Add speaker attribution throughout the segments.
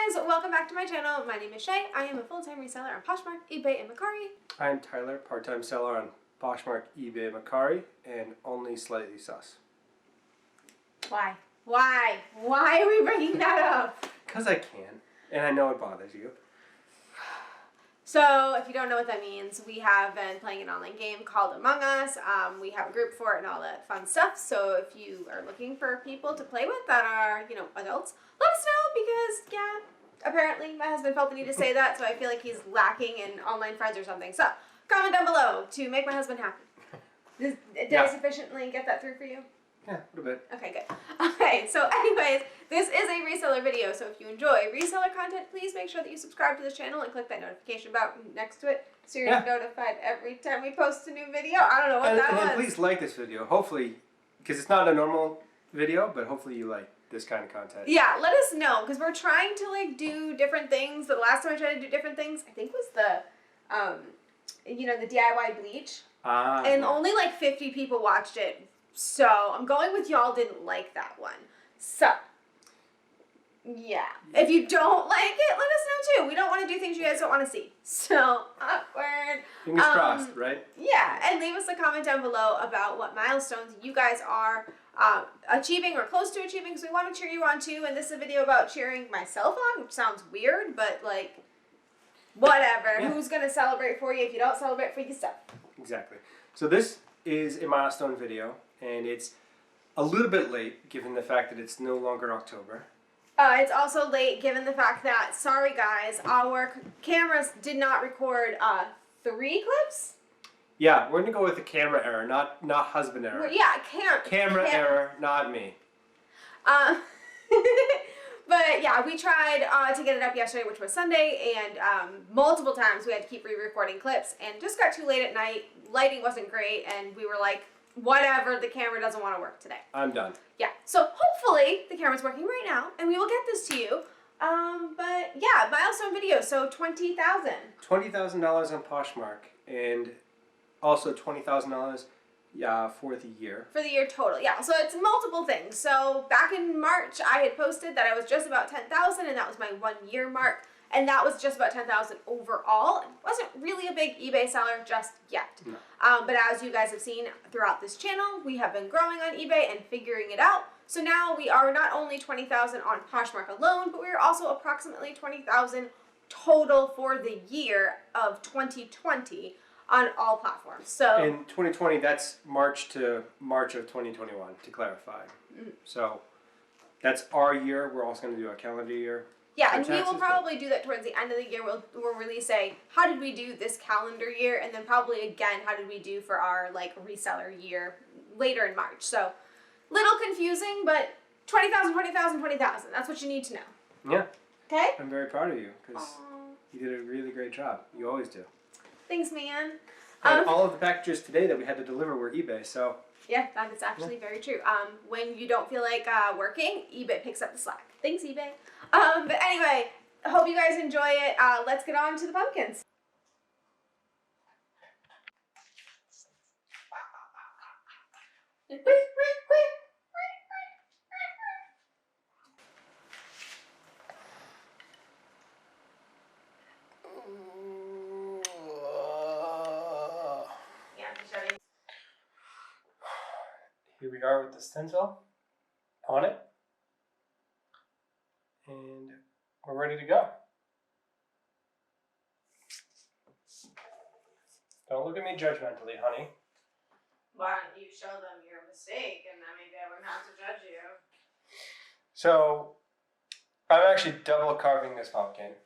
Speaker 1: guys, welcome back to my channel. My name is Shay. I am a full-time reseller on Poshmark, eBay, and Mercari.
Speaker 2: I'm Tyler, part-time seller on Poshmark, eBay, Mercari, and only slightly sus.
Speaker 1: Why? Why? Why are we bringing that up?
Speaker 2: Because I can, and I know it bothers you.
Speaker 1: So, if you don't know what that means, we have been playing an online game called Among Us. We have a group for it and all that fun stuff. So, if you are looking for people to play with that are, adults, let us know because, yeah, apparently my husband felt the need to say that, so I feel like he's lacking in online friends or something. So, comment down below to make my husband happy. Did I sufficiently get that through for you?
Speaker 2: Yeah, a little bit.
Speaker 1: Okay, good. Okay, so anyways, this is a reseller video, so if you enjoy reseller content, please make sure that you subscribe to this channel and click that notification button next to it so you're notified every time we post a new video. I don't know what that was.
Speaker 2: And please like this video, hopefully, because it's not a normal video, but hopefully you like this kind of content.
Speaker 1: Yeah, let us know, because we're trying to do different things. The last time I tried to do different things, I think was the, the DIY bleach. And only 50 people watched it. So, I'm going with y'all didn't like that one. So, yeah. If you don't like it, let us know too. We don't want to do things you guys don't want to see. So, awkward.
Speaker 2: Fingers crossed, right?
Speaker 1: Yeah, and leave us a comment down below about what milestones you guys are achieving or close to achieving, because we want to cheer you on too. And this is a video about cheering myself on, which sounds weird, but whatever. Yeah. Who's going to celebrate for you if you don't celebrate for yourself?
Speaker 2: Exactly. So this is a milestone video. And it's a little bit late, given the fact that it's no longer October.
Speaker 1: It's also late, given the fact that, sorry guys, our cameras did not record 3 clips?
Speaker 2: Yeah, we're going to go with the camera error, not husband error.
Speaker 1: Well, yeah,
Speaker 2: camera error, not me.
Speaker 1: But yeah, we tried to get it up yesterday, which was Sunday, and multiple times we had to keep re-recording clips, and it just got too late at night. Lighting wasn't great, and we were like, whatever, the camera doesn't want to work today.
Speaker 2: I'm done.
Speaker 1: Yeah, so hopefully the camera's working right now, and we will get this to you. But yeah, milestone video, so $20,000.
Speaker 2: $20,000 on Poshmark, and also $20,000 for the year. For the
Speaker 1: year total, yeah. So it's multiple things. So back in March, I had posted that I was just about 10,000, and that was my 1 year mark. And that was just about 10,000 overall. It wasn't really a big eBay seller just yet. No. But as you guys have seen throughout this channel, we have been growing on eBay and figuring it out. So now we are not only 20,000 on Poshmark alone, but we are also approximately 20,000 total for the year of 2020 on all platforms. So
Speaker 2: in 2020, that's March to March of 2021, to clarify. So that's our year. We're also going to do a calendar year.
Speaker 1: Yeah, and we will probably do that towards the end of the year. We'll release how did we do this calendar year, and then probably again, how did we do for our reseller year later in March. So, little confusing, but 20,000, 20,000, 20,000. That's what you need to know.
Speaker 2: Yeah.
Speaker 1: Okay?
Speaker 2: I'm very proud of you, because you did a really great job. You always do.
Speaker 1: Thanks, man.
Speaker 2: And all of the packages today that we had to deliver were eBay, so.
Speaker 1: Yeah, that is actually very true. When you don't feel like working, eBay picks up the slack. Thanks, eBay. But anyway, I hope you guys enjoy it. Let's get on to the pumpkins.
Speaker 2: Here we are with the stencil on it, and we're ready to go. Don't look at me judgmentally, honey.
Speaker 1: Why don't you show them your mistake, and then maybe I wouldn't have to judge you.
Speaker 2: So, I'm actually double carving this pumpkin.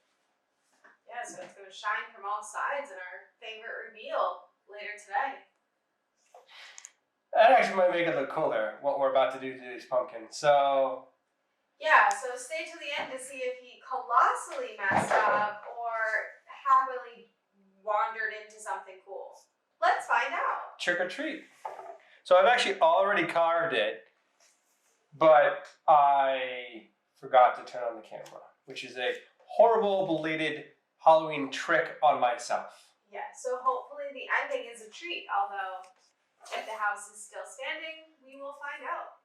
Speaker 1: Yeah, so it's going to shine from all sides in our favorite reveal later today.
Speaker 2: That actually might make it look cooler, what we're about to do to these pumpkins. So
Speaker 1: yeah, so stay to the end to see if he colossally messed up or happily wandered into something cool. Let's find out.
Speaker 2: Trick or treat. So I've actually already carved it, but I forgot to turn on the camera, which is a horrible belated Halloween trick on myself.
Speaker 1: Yeah, so hopefully the ending is a treat, although if the house is still standing, we will find out.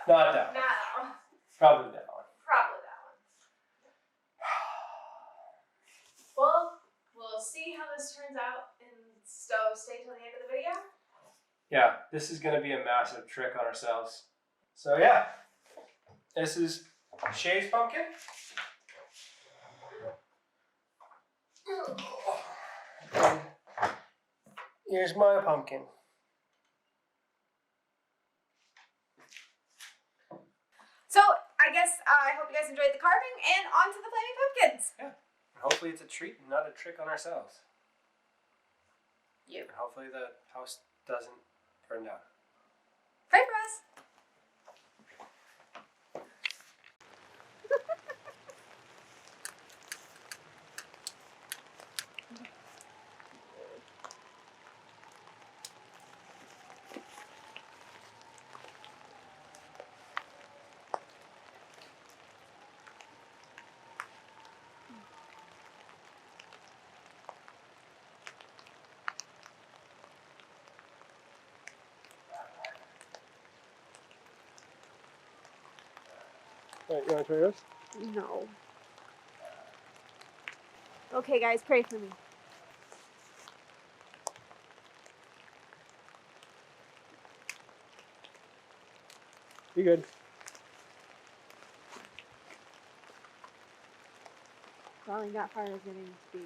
Speaker 2: Not that one.
Speaker 1: Not that one.
Speaker 2: Probably that one.
Speaker 1: Probably that one. Well, we'll see how this turns out, and so stay till the end of the video.
Speaker 2: Yeah, this is going to be a massive trick on ourselves. So yeah, this is Shay's pumpkin. And here's my pumpkin.
Speaker 1: So I guess I hope you guys enjoyed the carving, and on to the flaming pumpkins.
Speaker 2: Yeah. Hopefully it's a treat and not a trick on ourselves.
Speaker 1: You.
Speaker 2: And hopefully the house doesn't burn down.
Speaker 1: Pray for us.
Speaker 2: All right, you want to try yours?
Speaker 1: No. Okay, guys, pray for me.
Speaker 2: You good.
Speaker 1: Probably not far as it needs to be.